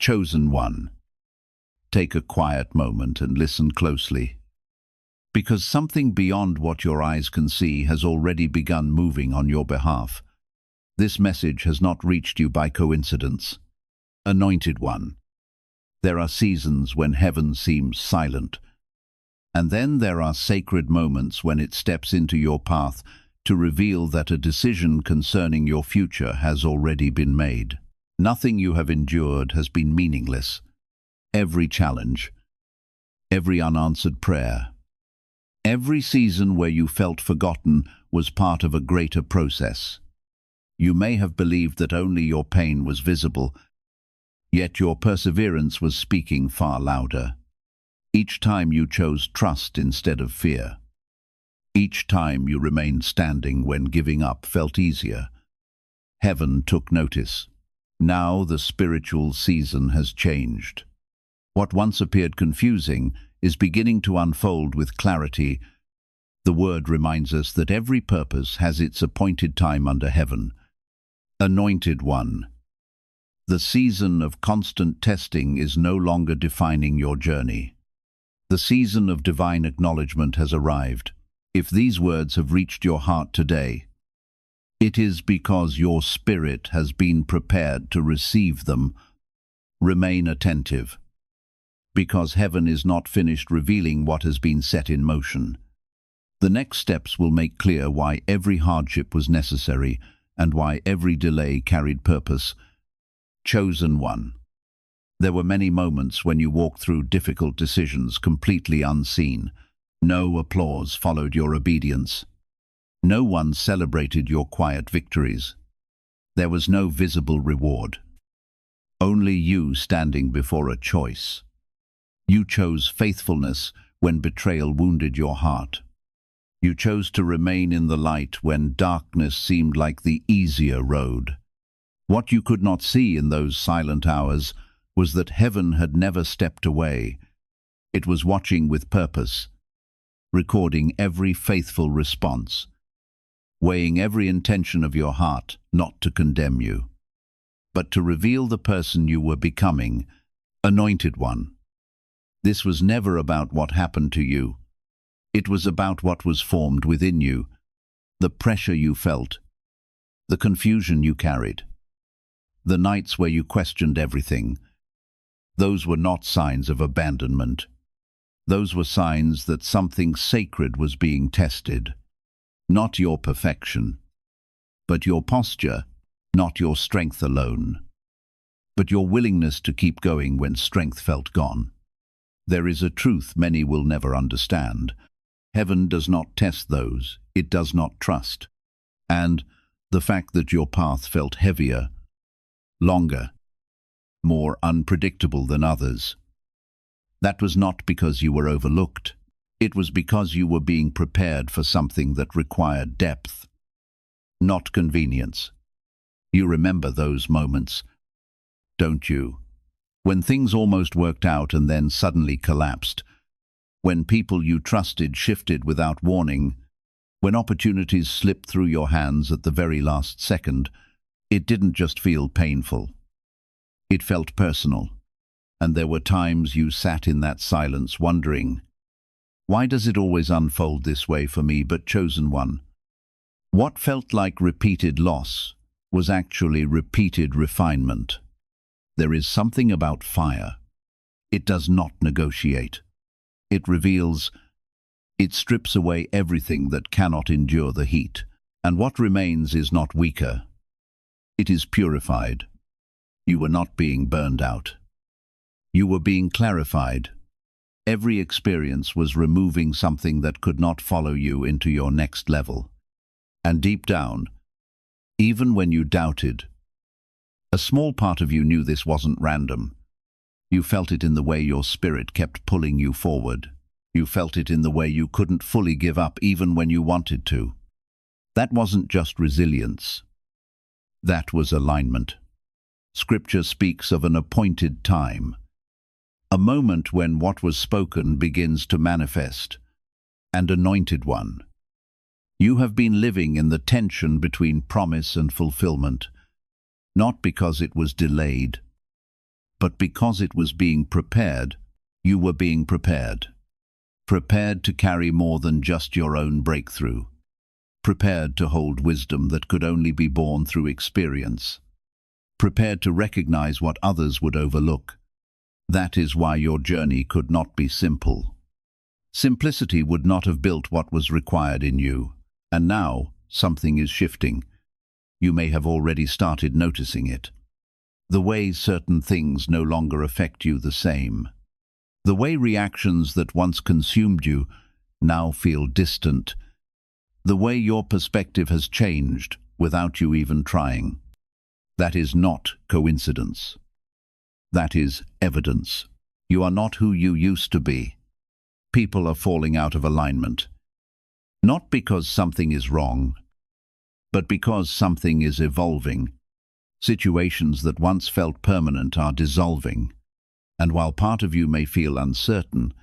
Chosen one. Take a quiet moment and listen closely, because something beyond what your eyes can see has already begun moving on your behalf. This message has not reached you by coincidence. Anointed one. There are seasons when heaven seems silent, and then there are sacred moments when it steps into your path to reveal that a decision concerning your future has already been made. Nothing you have endured has been meaningless. Every challenge, every unanswered prayer, every season where you felt forgotten was part of a greater process. You may have believed that only your pain was visible, yet your perseverance was speaking far louder. Each time you chose trust instead of fear. Each time you remained standing when giving up felt easier. Heaven took notice. Now the spiritual season has changed. What once appeared confusing is beginning to unfold with clarity. The word reminds us that every purpose has its appointed time under heaven. Anointed one. The season of constant testing is no longer defining your journey. The season of divine acknowledgement has arrived. If these words have reached your heart today, it is because your spirit has been prepared to receive them. Remain attentive, because heaven is not finished revealing what has been set in motion. The next steps will make clear why every hardship was necessary and why every delay carried purpose. Chosen one. There were many moments when you walked through difficult decisions completely unseen. No applause followed your obedience. No one celebrated your quiet victories. There was no visible reward. Only you standing before a choice. You chose faithfulness when betrayal wounded your heart. You chose to remain in the light when darkness seemed like the easier road. What you could not see in those silent hours was that heaven had never stepped away. It was watching with purpose, recording every faithful response, weighing every intention of your heart, not to condemn you, but to reveal the person you were becoming. Anointed one. This was never about what happened to you. It was about what was formed within you, the pressure you felt, the confusion you carried, the nights where you questioned everything. Those were not signs of abandonment. Those were signs that something sacred was being tested. Not your perfection, but your posture, not your strength alone, but your willingness to keep going when strength felt gone. There is a truth many will never understand. Heaven does not test those it does not trust. And the fact that your path felt heavier, longer, more unpredictable than others, that was not because you were overlooked. It was because you were being prepared for something that required depth, not convenience. You remember those moments, don't you? When things almost worked out and then suddenly collapsed. When people you trusted shifted without warning. When opportunities slipped through your hands at the very last second. It didn't just feel painful. It felt personal. And there were times you sat in that silence wondering, why does it always unfold this way for me? But chosen one. What felt like repeated loss was actually repeated refinement. There is something about fire. It does not negotiate. It reveals. It strips away everything that cannot endure the heat. And what remains is not weaker. It is purified. You were not being burned out. You were being clarified. Every experience was removing something that could not follow you into your next level. And deep down, even when you doubted, a small part of you knew this wasn't random. You felt it in the way your spirit kept pulling you forward. You felt it in the way you couldn't fully give up even when you wanted to. That wasn't just resilience. That was alignment. Scripture speaks of an appointed time, a moment when what was spoken begins to manifest. And anointed one. You have been living in the tension between promise and fulfillment, not because it was delayed, but because it was being prepared, you were being prepared. Prepared to carry more than just your own breakthrough. Prepared to hold wisdom that could only be born through experience. Prepared to recognize what others would overlook. That is why your journey could not be simple. Simplicity would not have built what was required in you. And now, something is shifting. You may have already started noticing it. The way certain things no longer affect you the same. The way reactions that once consumed you now feel distant. The way your perspective has changed without you even trying. That is not coincidence. That is evidence. You are not who you used to be. People are falling out of alignment. Not because something is wrong, but because something is evolving. Situations that once felt permanent are dissolving. And while part of you may feel uncertain,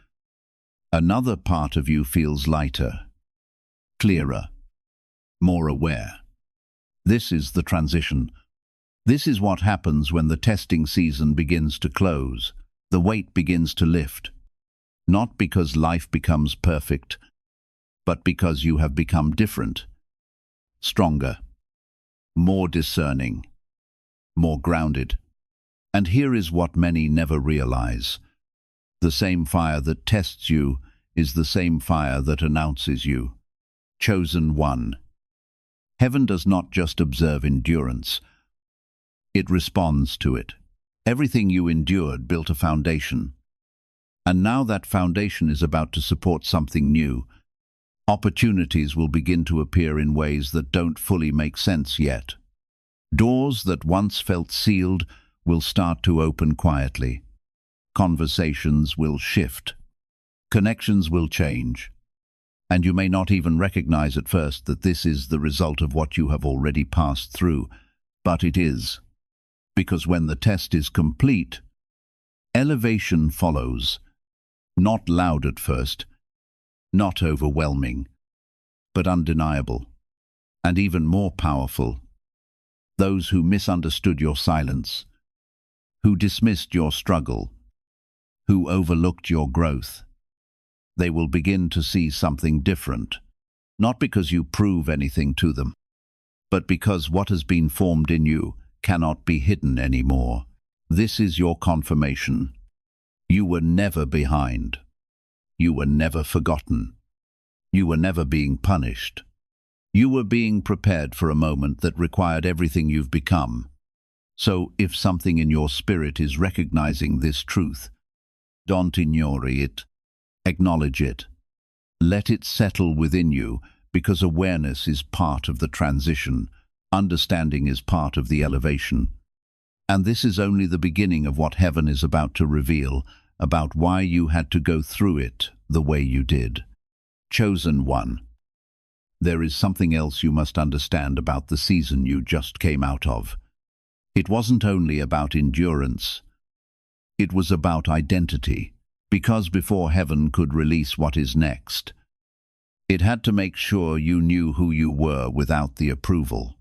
another part of you feels lighter, clearer, more aware. This is the transition. This is what happens when the testing season begins to close. The weight begins to lift. Not because life becomes perfect, but because you have become different, stronger, more discerning, more grounded. And here is what many never realize. The same fire that tests you is the same fire that announces you. Chosen one. Heaven does not just observe endurance. It responds to it. Everything you endured built a foundation. And now that foundation is about to support something new. Opportunities will begin to appear in ways that don't fully make sense yet. Doors that once felt sealed will start to open quietly. Conversations will shift. Connections will change. And you may not even recognize at first that this is the result of what you have already passed through, but it is. Because when the test is complete, elevation follows. Not loud at first, not overwhelming, but undeniable, and even more powerful. Those who misunderstood your silence, who dismissed your struggle, who overlooked your growth, they will begin to see something different, not because you prove anything to them, but because what has been formed in you cannot be hidden anymore. This is your confirmation. You were never behind. You were never forgotten. You were never being punished. You were being prepared for a moment that required everything you've become. So if something in your spirit is recognizing this truth, don't ignore it. Acknowledge it. Let it settle within you, because awareness is part of the transition. Understanding is part of the elevation. And this is only the beginning of what heaven is about to reveal, about why you had to go through it the way you did. Chosen one. There is something else you must understand about the season you just came out of. It wasn't only about endurance. It was about identity. Because before heaven could release what is next, it had to make sure you knew who you were without the approval,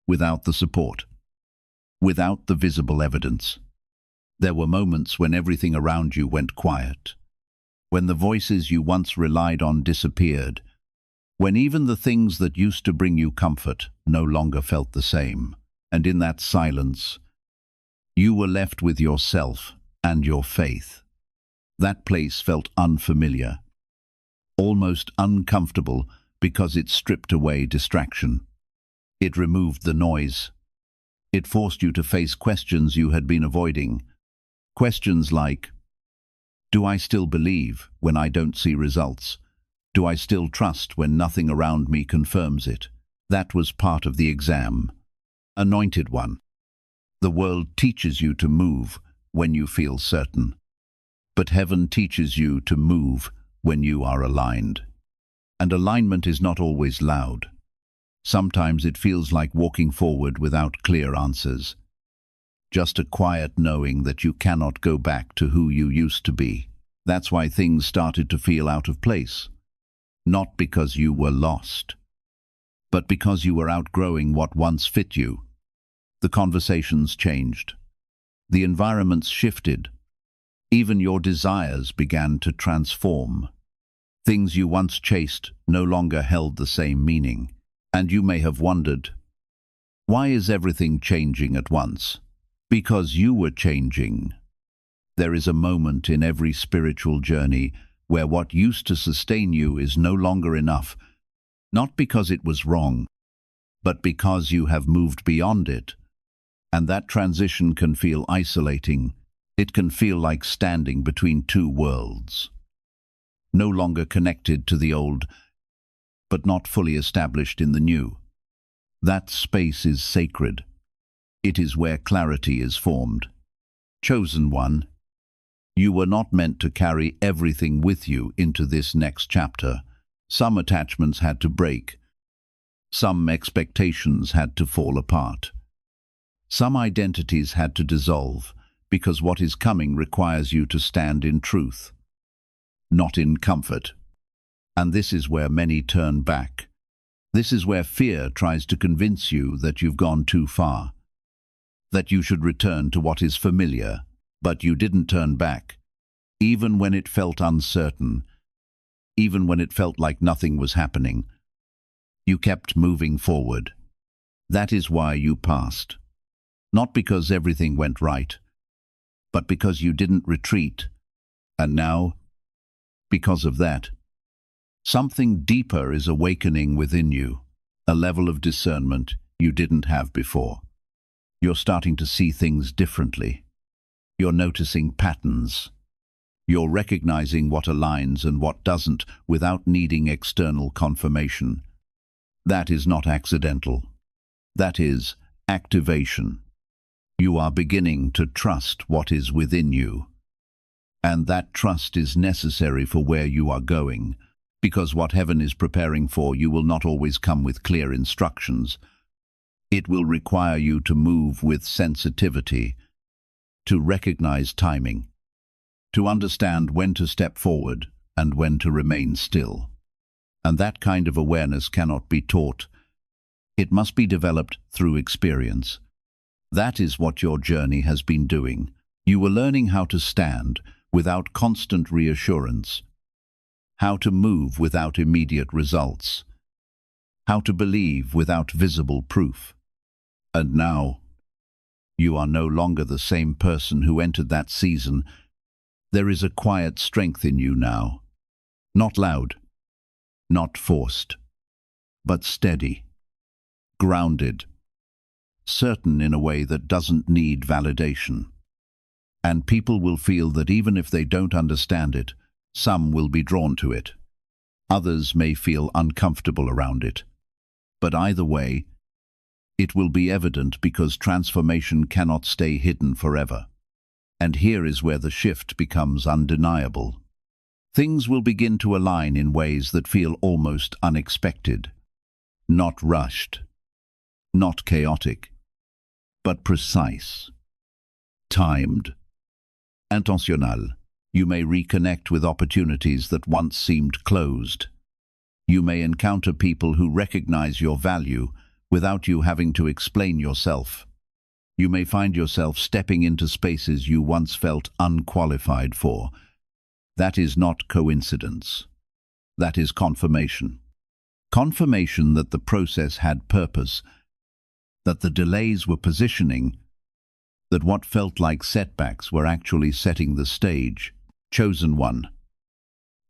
without the support, without the visible evidence. There were moments when everything around you went quiet, when the voices you once relied on disappeared, when even the things that used to bring you comfort no longer felt the same. And in that silence, you were left with yourself and your faith. That place felt unfamiliar, almost uncomfortable, because it stripped away distraction. It removed the noise. It forced you to face questions you had been avoiding. Questions like, do I still believe when I don't see results? Do I still trust when nothing around me confirms it? That was part of the exam. Anointed one. The world teaches you to move when you feel certain. But heaven teaches you to move when you are aligned. And alignment is not always loud. Sometimes it feels like walking forward without clear answers. Just a quiet knowing that you cannot go back to who you used to be. That's why things started to feel out of place. Not because you were lost, but because you were outgrowing what once fit you. The conversations changed. The environments shifted. Even your desires began to transform. Things you once chased no longer held the same meaning. And you may have wondered, why is everything changing at once? Because you were changing. There is a moment in every spiritual journey where what used to sustain you is no longer enough, not because it was wrong, but because you have moved beyond it. And that transition can feel isolating. It can feel like standing between two worlds. No longer connected to the old, but not fully established in the new. That space is sacred. It is where clarity is formed. Chosen one, you were not meant to carry everything with you into this next chapter. Some attachments had to break. Some expectations had to fall apart. Some identities had to dissolve, because what is coming requires you to stand in truth, not in comfort. And this is where many turn back. This is where fear tries to convince you that you've gone too far, that you should return to what is familiar, but you didn't turn back, even when it felt uncertain, even when it felt like nothing was happening. You kept moving forward. That is why you passed. Not because everything went right, but because you didn't retreat. And now, because of that, something deeper is awakening within you, a level of discernment you didn't have before. You're starting to see things differently. You're noticing patterns. You're recognizing what aligns and what doesn't without needing external confirmation. That is not accidental. That is activation. You are beginning to trust what is within you. And that trust is necessary for where you are going, because what heaven is preparing for you will not always come with clear instructions. It will require you to move with sensitivity, to recognize timing, to understand when to step forward and when to remain still. And that kind of awareness cannot be taught. It must be developed through experience. That is what your journey has been doing. You were learning how to stand without constant reassurance, how to move without immediate results, how to believe without visible proof. And now, you are no longer the same person who entered that season. There is a quiet strength in you now. Not loud, not forced, but steady, grounded, certain in a way that doesn't need validation. And people will feel that even if they don't understand it, some will be drawn to it. Others may feel uncomfortable around it. But either way, it will be evident because transformation cannot stay hidden forever. And here is where the shift becomes undeniable. Things will begin to align in ways that feel almost unexpected. Not rushed, not chaotic, but precise, timed, intentionnel. You may reconnect with opportunities that once seemed closed. You may encounter people who recognize your value without you having to explain yourself. You may find yourself stepping into spaces you once felt unqualified for. That is not coincidence. That is confirmation. Confirmation that the process had purpose, that the delays were positioning, that what felt like setbacks were actually setting the stage. Chosen one,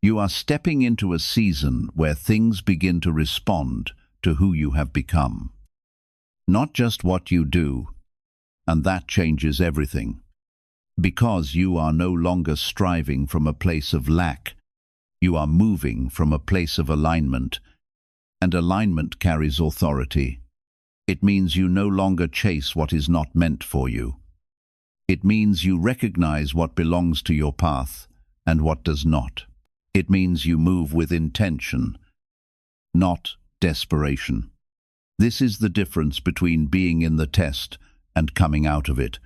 you are stepping into a season where things begin to respond to who you have become. Not just what you do, and that changes everything. Because you are no longer striving from a place of lack, you are moving from a place of alignment, and alignment carries authority. It means you no longer chase what is not meant for you. It means you recognize what belongs to your path and what does not. It means you move with intention, not desperation. This is the difference between being in the test and coming out of it.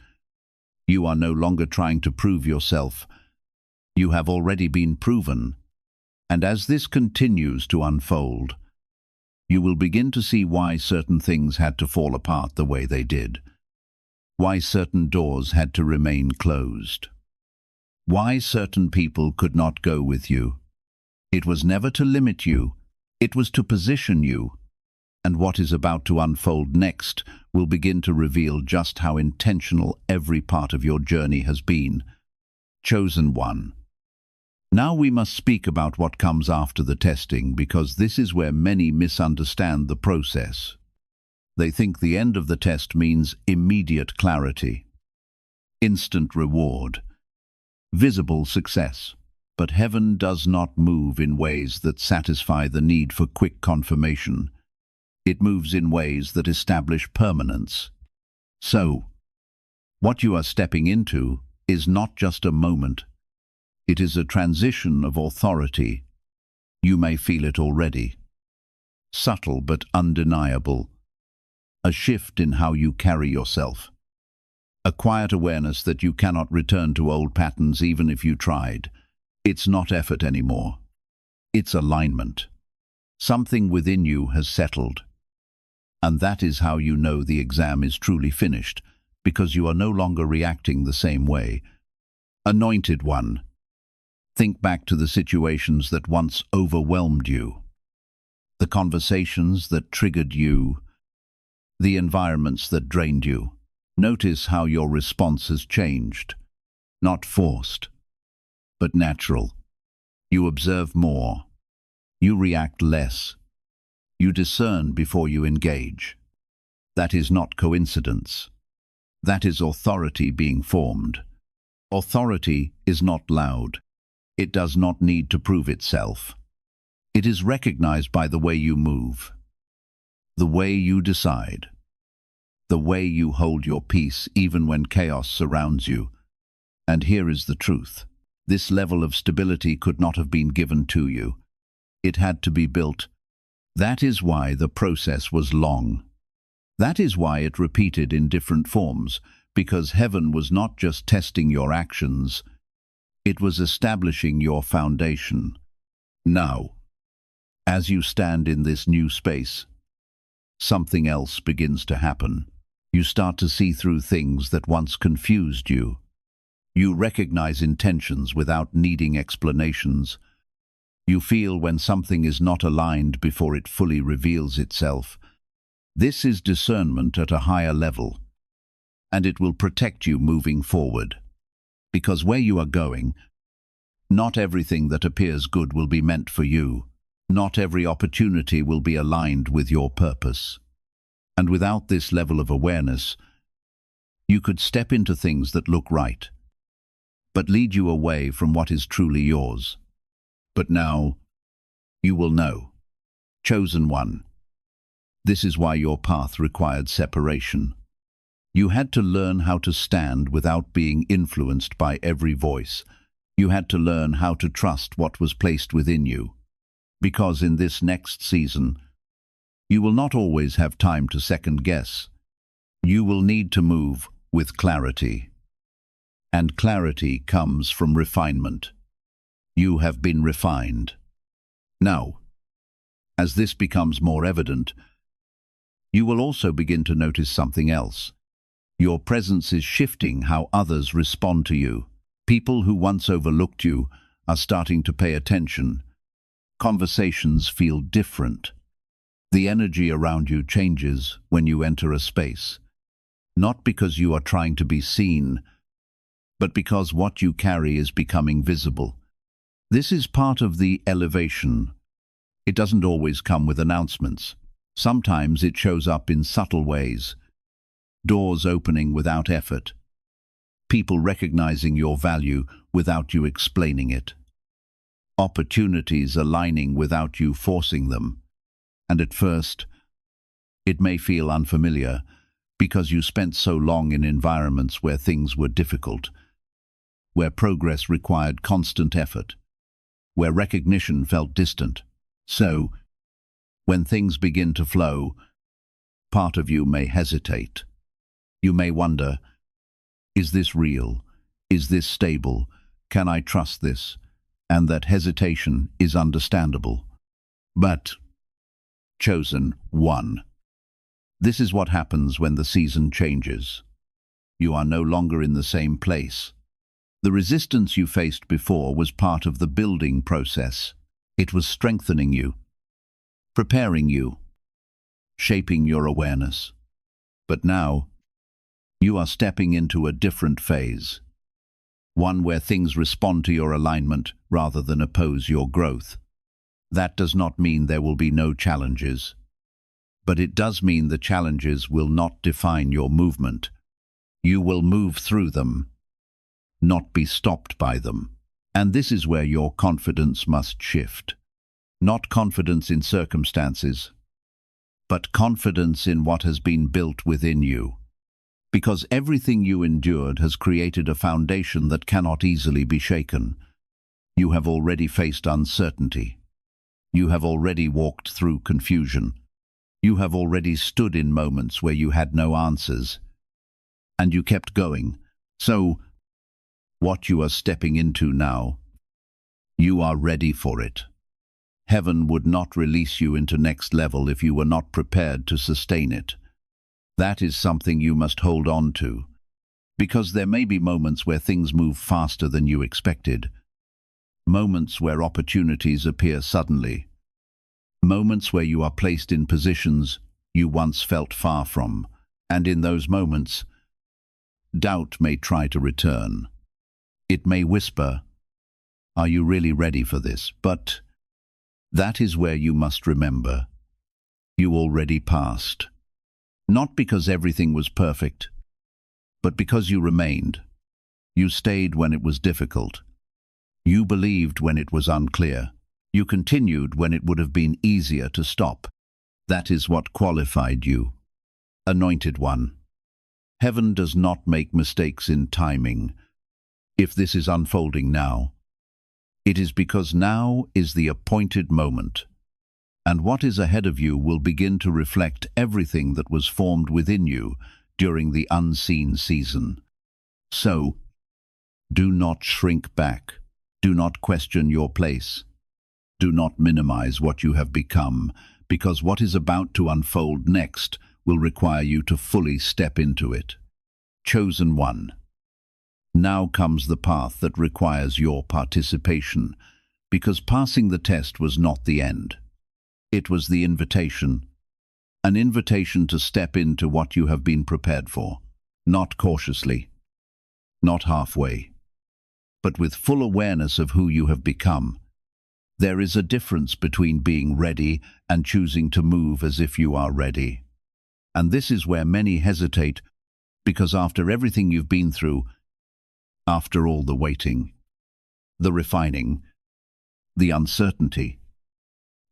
You are no longer trying to prove yourself. You have already been proven. And as this continues to unfold, you will begin to see why certain things had to fall apart the way they did. Why certain doors had to remain closed. Why certain people could not go with you. It was never to limit you, it was to position you. And what is about to unfold next will begin to reveal just how intentional every part of your journey has been. Chosen one. Now we must speak about what comes after the testing, because this is where many misunderstand the process. They think the end of the test means immediate clarity, instant reward, visible success. But heaven does not move in ways that satisfy the need for quick confirmation. It moves in ways that establish permanence. So, what you are stepping into is not just a moment. It is a transition of authority. You may feel it already. Subtle but undeniable. A shift in how you carry yourself. A quiet awareness that you cannot return to old patterns even if you tried. It's not effort anymore. It's alignment. Something within you has settled. And that is how you know the exam is truly finished, because you are no longer reacting the same way. Anointed one. Think back to the situations that once overwhelmed you. The conversations that triggered you. The environments that drained you. Notice how your response has changed. Not forced, but natural. You observe more. You react less. You discern before you engage. That is not coincidence. That is authority being formed. Authority is not loud. It does not need to prove itself. It is recognized by the way you move, the way you decide, the way you hold your peace even when chaos surrounds you. And here is the truth. This level of stability could not have been given to you. It had to be built. That is why the process was long. That is why it repeated in different forms, because heaven was not just testing your actions, it was establishing your foundation. Now, as you stand in this new space, something else begins to happen. You start to see through things that once confused you. You recognize intentions without needing explanations. You feel when something is not aligned before it fully reveals itself. This is discernment at a higher level, and it will protect you moving forward. Because where you are going, not everything that appears good will be meant for you. Not every opportunity will be aligned with your purpose. And without this level of awareness, you could step into things that look right, but lead you away from what is truly yours. But now, you will know. Chosen one. This is why your path required separation. You had to learn how to stand without being influenced by every voice. You had to learn how to trust what was placed within you. Because in this next season, you will not always have time to second guess. You will need to move with clarity. And clarity comes from refinement. You have been refined. Now, as this becomes more evident, you will also begin to notice something else. Your presence is shifting how others respond to you. People who once overlooked you are starting to pay attention. Conversations feel different. The energy around you changes when you enter a space. Not because you are trying to be seen, but because what you carry is becoming visible. This is part of the elevation. It doesn't always come with announcements. Sometimes it shows up in subtle ways. Doors opening without effort. People recognizing your value without you explaining it. Opportunities aligning without you forcing them. And at first, it may feel unfamiliar because you spent so long in environments where things were difficult, where progress required constant effort, where recognition felt distant. So, when things begin to flow, part of you may hesitate. You may wonder, is this real? Is this stable? Can I trust this? And that hesitation is understandable. But, chosen one. This is what happens when the season changes. You are no longer in the same place. The resistance you faced before was part of the building process. It was strengthening you, preparing you, shaping your awareness. But now, you are stepping into a different phase, one where things respond to your alignment rather than oppose your growth. That does not mean there will be no challenges, but it does mean the challenges will not define your movement. You will move through them, not be stopped by them. And this is where your confidence must shift. Not confidence in circumstances, but confidence in what has been built within you. Because everything you endured has created a foundation that cannot easily be shaken. You have already faced uncertainty. You have already walked through confusion. You have already stood in moments where you had no answers. And you kept going. So, what you are stepping into now, you are ready for it. Heaven would not release you into next level if you were not prepared to sustain it. That is something you must hold on to, because there may be moments where things move faster than you expected, moments where opportunities appear suddenly, moments where you are placed in positions you once felt far from, and in those moments, doubt may try to return. It may whisper, "Are you really ready for this?" But that is where you must remember, you already passed. Not because everything was perfect, but because you remained. You stayed when it was difficult. You believed when it was unclear. You continued when it would have been easier to stop. That is what qualified you. Anointed one. Heaven does not make mistakes in timing. If this is unfolding now, it is because now is the appointed moment, and what is ahead of you will begin to reflect everything that was formed within you during the unseen season. So, do not shrink back. Do not question your place. Do not minimize what you have become, because what is about to unfold next will require you to fully step into it. Chosen one. Now comes the path that requires your participation, because passing the test was not the end. It was the invitation, an invitation to step into what you have been prepared for, not cautiously, not halfway, but with full awareness of who you have become. There is a difference between being ready and choosing to move as if you are ready. And this is where many hesitate, because after everything you've been through, after all the waiting, the refining, the uncertainty,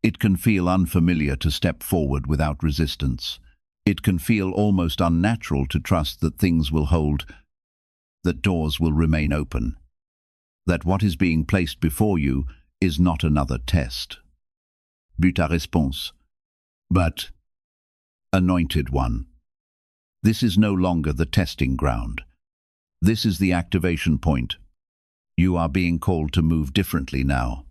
it can feel unfamiliar to step forward without resistance. It can feel almost unnatural to trust that things will hold, that doors will remain open, that what is being placed before you is not another test. But ta réponse. But, anointed one, this is no longer the testing ground. This is the activation point. You are being called to move differently now,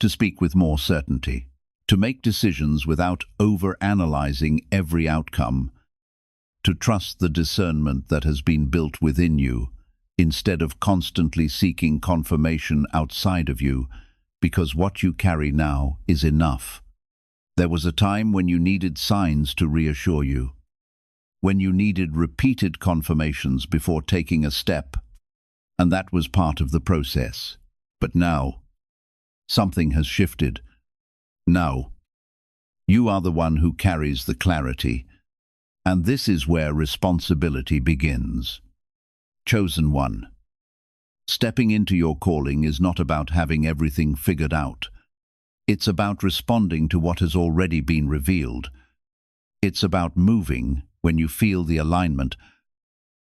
to speak with more certainty, to make decisions without over-analyzing every outcome, to trust the discernment that has been built within you, instead of constantly seeking confirmation outside of you, because what you carry now is enough. There was a time when you needed signs to reassure you, when you needed repeated confirmations before taking a step, and that was part of the process. But now, something has shifted. Now, you are the one who carries the clarity, and this is where responsibility begins. Chosen one. Stepping into your calling is not about having everything figured out. It's about responding to what has already been revealed. It's about moving when you feel the alignment,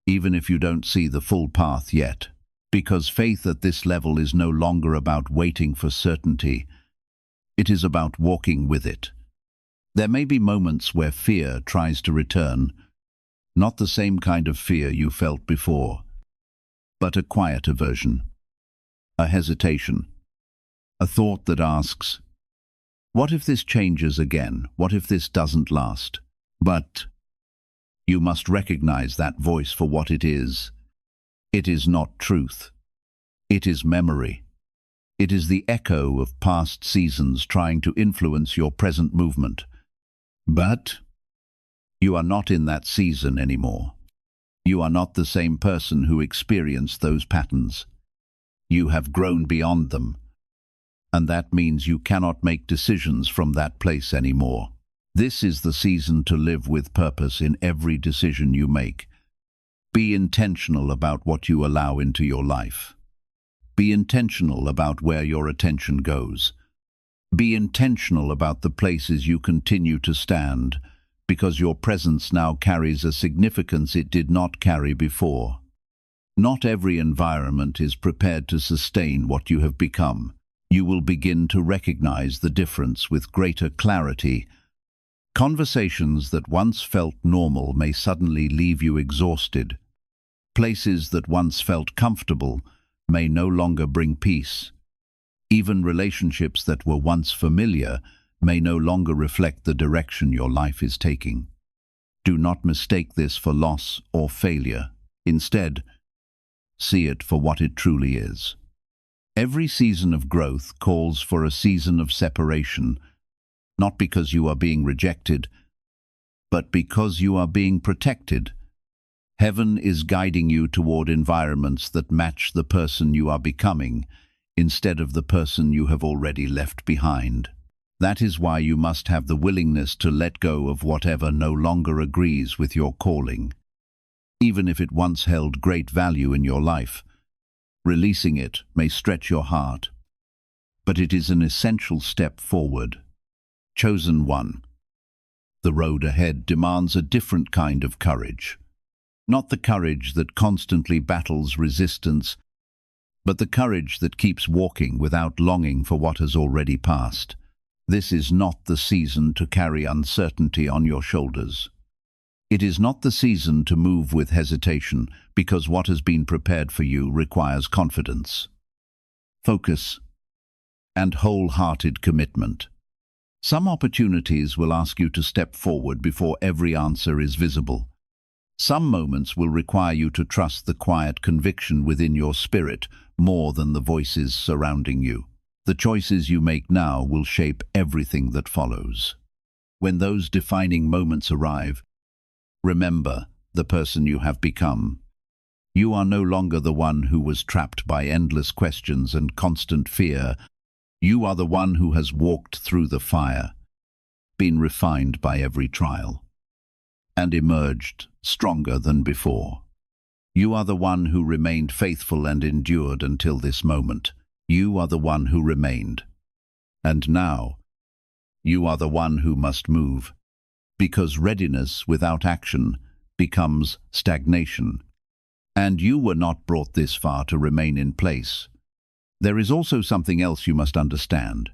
even if you don't see the full path yet. Because faith at this level is no longer about waiting for certainty. It is about walking with it. There may be moments where fear tries to return, not the same kind of fear you felt before, but a quieter version, a hesitation, a thought that asks, what if this changes again? What if this doesn't last? But You must recognize that voice for what it is. It is not truth. It is memory. It is the echo of past seasons trying to influence your present movement. But you are not in that season anymore. You are not the same person who experienced those patterns. You have grown beyond them, and that means you cannot make decisions from that place anymore. This is the season to live with purpose in every decision you make. Be intentional about what you allow into your life. Be intentional about where your attention goes. Be intentional about the places you continue to stand, because your presence now carries a significance it did not carry before. Not every environment is prepared to sustain what you have become. You will begin to recognize the difference with greater clarity. Conversations that once felt normal may suddenly leave you exhausted. Places that once felt comfortable may no longer bring peace. Even relationships that were once familiar may no longer reflect the direction your life is taking. Do not mistake this for loss or failure. Instead, see it for what it truly is. Every season of growth calls for a season of separation, not because you are being rejected, but because you are being protected. Heaven is guiding you toward environments that match the person you are becoming, instead of the person you have already left behind. That is why you must have the willingness to let go of whatever no longer agrees with your calling. Even if it once held great value in your life, releasing it may stretch your heart, but it is an essential step forward. Chosen one. The road ahead demands a different kind of courage. Not the courage that constantly battles resistance, but the courage that keeps walking without longing for what has already passed. This is not the season to carry uncertainty on your shoulders. It is not the season to move with hesitation, because what has been prepared for you requires confidence, focus, and wholehearted commitment. Some opportunities will ask you to step forward before every answer is visible. Some moments will require you to trust the quiet conviction within your spirit more than the voices surrounding you. The choices you make now will shape everything that follows. When those defining moments arrive, remember the person you have become. You are no longer the one who was trapped by endless questions and constant fear. You are the one who has walked through the fire, been refined by every trial, and emerged stronger than before. You are the one who remained faithful and endured until this moment. You are the one who remained. And now, you are the one who must move, because readiness without action becomes stagnation. And you were not brought this far to remain in place. There is also something else you must understand.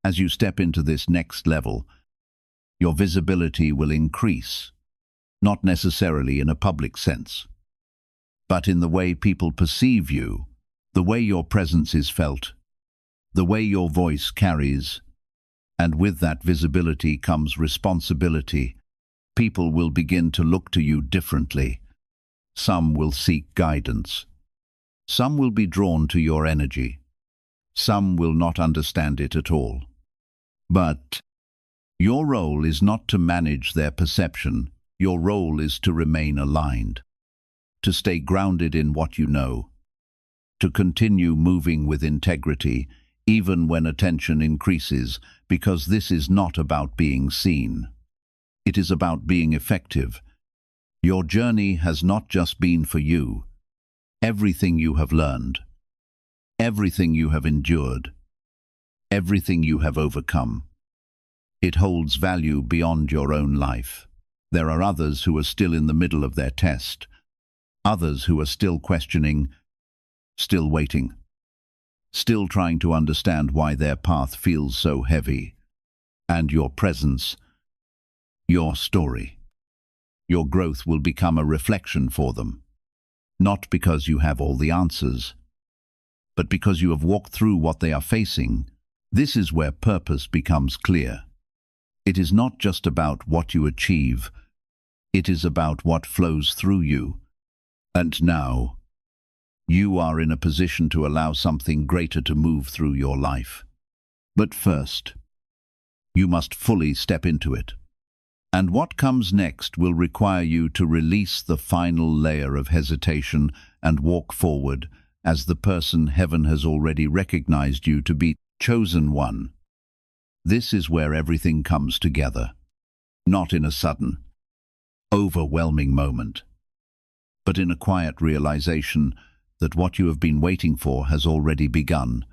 As you step into this next level, your visibility will increase, not necessarily in a public sense, but in the way people perceive you, the way your presence is felt, the way your voice carries, and with that visibility comes responsibility. People will begin to look to you differently. Some will seek guidance. Some will be drawn to your energy. Some will not understand it at all. But your role is not to manage their perception. Your role is to remain aligned, to stay grounded in what you know, to continue moving with integrity, even when attention increases, because this is not about being seen. It is about being effective. Your journey has not just been for you. Everything you have learned, everything you have endured, everything you have overcome, it holds value beyond your own life. There are others who are still in the middle of their test, others who are still questioning, still waiting, still trying to understand why their path feels so heavy. And your presence, your story, your growth will become a reflection for them. Not because you have all the answers, but because you have walked through what they are facing. This is where purpose becomes clear. It is not just about what you achieve, It is about what flows through you. And now, you are in a position to allow something greater to move through your life. But first, you must fully step into it. And what comes next will require you to release the final layer of hesitation and walk forward as the person heaven has already recognized you to be, chosen one. This is where everything comes together, not in a sudden, overwhelming moment, but in a quiet realization that what you have been waiting for has already begun.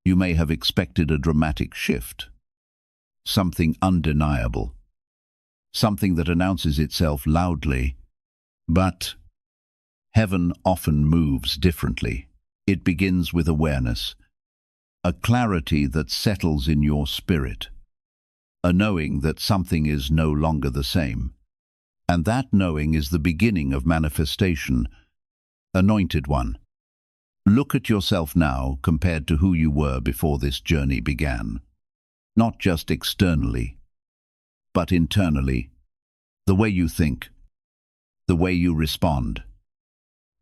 You may have expected a dramatic shift, something undeniable, something that announces itself loudly, but heaven often moves differently. It begins with awareness, a clarity that settles in your spirit, a knowing that something is no longer the same. And that knowing is the beginning of manifestation. Anointed one, look at yourself now compared to who you were before this journey began. Not just externally, but internally. The way you think, the way you respond,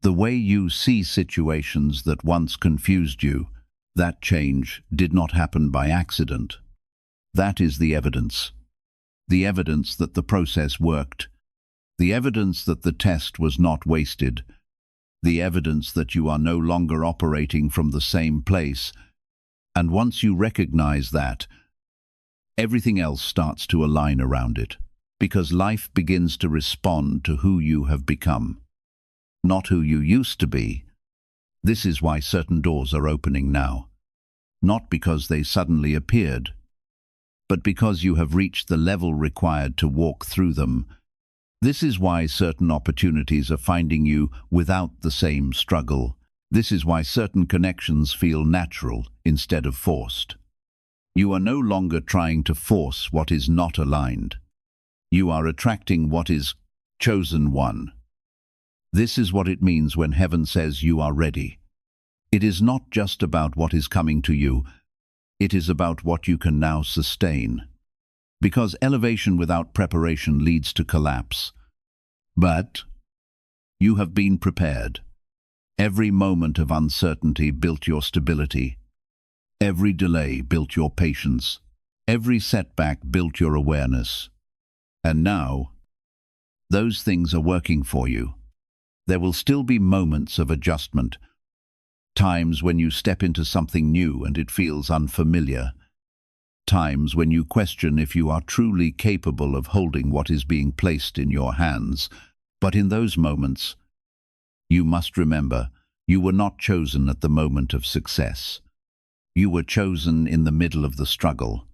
the way you see situations that once confused you. That change did not happen by accident. That is the evidence that the process worked, the evidence that the test was not wasted, the evidence that you are no longer operating from the same place. And once you recognize that, everything else starts to align around it, because life begins to respond to who you have become, not who you used to be. This is why certain doors are opening now, not because they suddenly appeared, but because you have reached the level required to walk through them. This is why certain opportunities are finding you without the same struggle. This is why certain connections feel natural instead of forced. You are no longer trying to force what is not aligned. You are attracting what is chosen one. This is what it means when heaven says you are ready. It is not just about what is coming to you. It is about what you can now sustain. Because elevation without preparation leads to collapse. But you have been prepared. Every moment of uncertainty built your stability. Every delay built your patience. Every setback built your awareness. And now, those things are working for you. There will still be moments of adjustment, times when you step into something new and it feels unfamiliar, times when you question if you are truly capable of holding what is being placed in your hands. But in those moments, you must remember, you were not chosen at the moment of success. You were chosen in the middle of the struggle,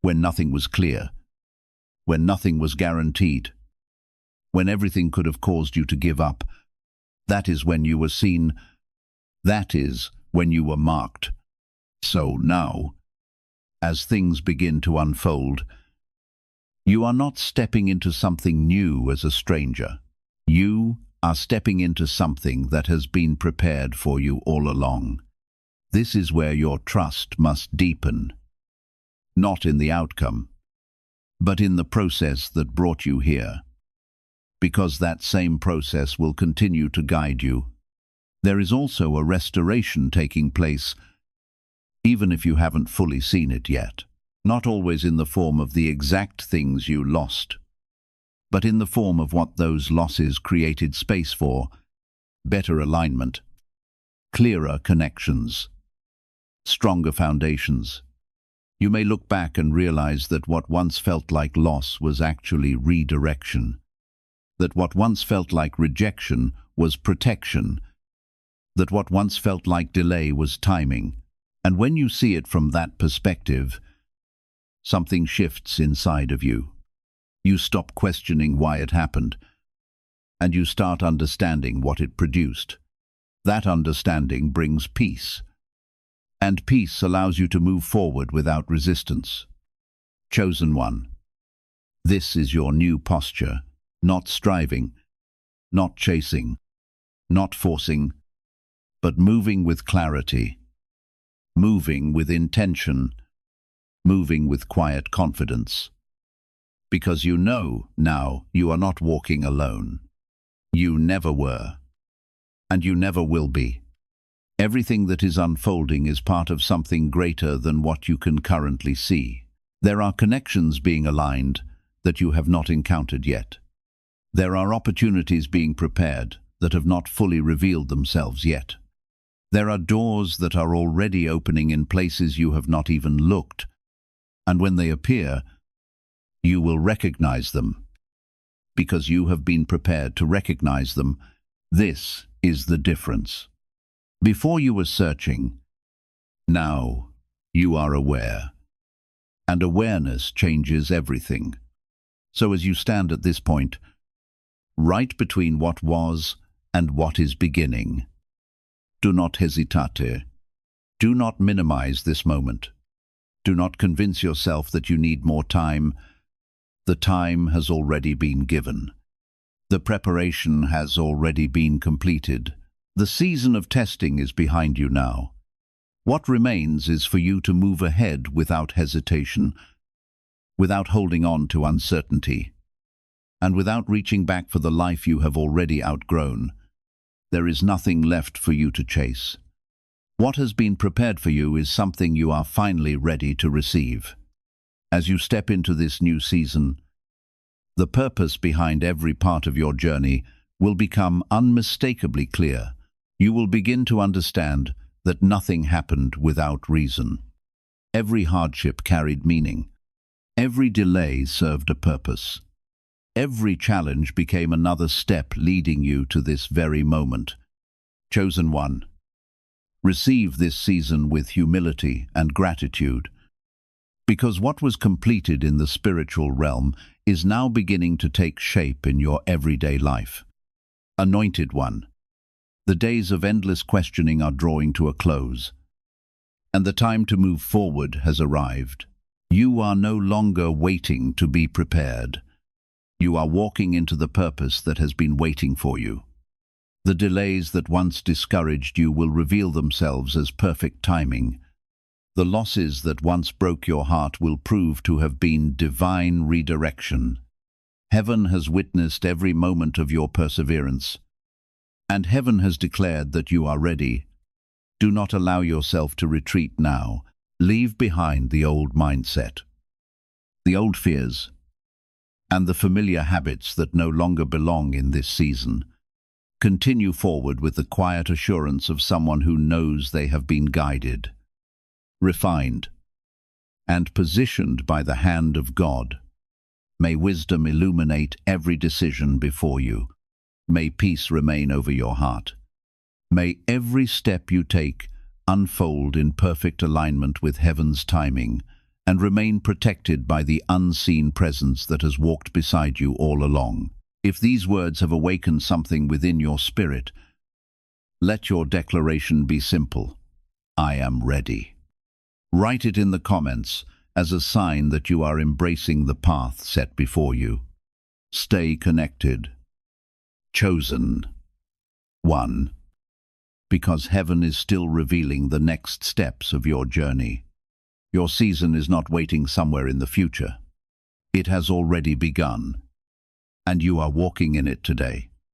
when nothing was clear, when nothing was guaranteed, when everything could have caused you to give up. That is when you were seen. That is when you were marked. So now, as things begin to unfold, you are not stepping into something new as a stranger. You are stepping into something that has been prepared for you all along. This is where your trust must deepen, not in the outcome, but in the process that brought you here, because that same process will continue to guide you. There is also a restoration taking place, even if you haven't fully seen it yet. Not always in the form of the exact things you lost, but in the form of what those losses created space for: better alignment, clearer connections, stronger foundations. You may look back and realize that what once felt like loss was actually redirection, that what once felt like rejection was protection, that what once felt like delay was timing. And when you see it from that perspective, something shifts inside of you. You stop questioning why it happened, and you start understanding what it produced. That understanding brings peace, and peace allows you to move forward without resistance. Chosen one, this is your new posture, not striving, not chasing, not forcing, but moving with clarity, moving with intention, moving with quiet confidence. because you know now you are not walking alone. You never were, and you never will be. Everything that is unfolding is part of something greater than what you can currently see. There are connections being aligned that you have not encountered yet. There are opportunities being prepared that have not fully revealed themselves yet. There are doors that are already opening in places you have not even looked, and when they appear, you will recognize them. Because you have been prepared to recognize them, this is the difference. Before you were searching, now you are aware. And awareness changes everything. So as you stand at this point, right between what was and what is beginning, do not hesitate. Do not minimize this moment. Do not convince yourself that you need more time. The time has already been given. The preparation has already been completed. The season of testing is behind you now. What remains is for you to move ahead without hesitation, without holding on to uncertainty, and without reaching back for the life you have already outgrown. There is nothing left for you to chase. What has been prepared for you is something you are finally ready to receive. As you step into this new season, the purpose behind every part of your journey will become unmistakably clear. You will begin to understand that nothing happened without reason. Every hardship carried meaning. Every delay served a purpose. Every challenge became another step leading you to this very moment. Chosen one, receive this season with humility and gratitude, because what was completed in the spiritual realm is now beginning to take shape in your everyday life. Anointed one, the days of endless questioning are drawing to a close, and the time to move forward has arrived. You are no longer waiting to be prepared. You are walking into the purpose that has been waiting for you. The delays that once discouraged you will reveal themselves as perfect timing. The losses that once broke your heart will prove to have been divine redirection. Heaven has witnessed every moment of your perseverance, and heaven has declared that you are ready. Do not allow yourself to retreat now. Leave behind the old mindset, the old fears, and the familiar habits that no longer belong in this season. Continue forward with the quiet assurance of someone who knows they have been guided, refined, and positioned by the hand of God. May wisdom illuminate every decision before you. May peace remain over your heart. May every step you take unfold in perfect alignment with heaven's timing, and remain protected by the unseen presence that has walked beside you all along. If these words have awakened something within your spirit, let your declaration be simple: I am ready. Write it in the comments as a sign that you are embracing the path set before you. Stay connected. Chosen one, because heaven is still revealing the next steps of your journey. Your season is not waiting somewhere in the future. It has already begun, and you are walking in it today.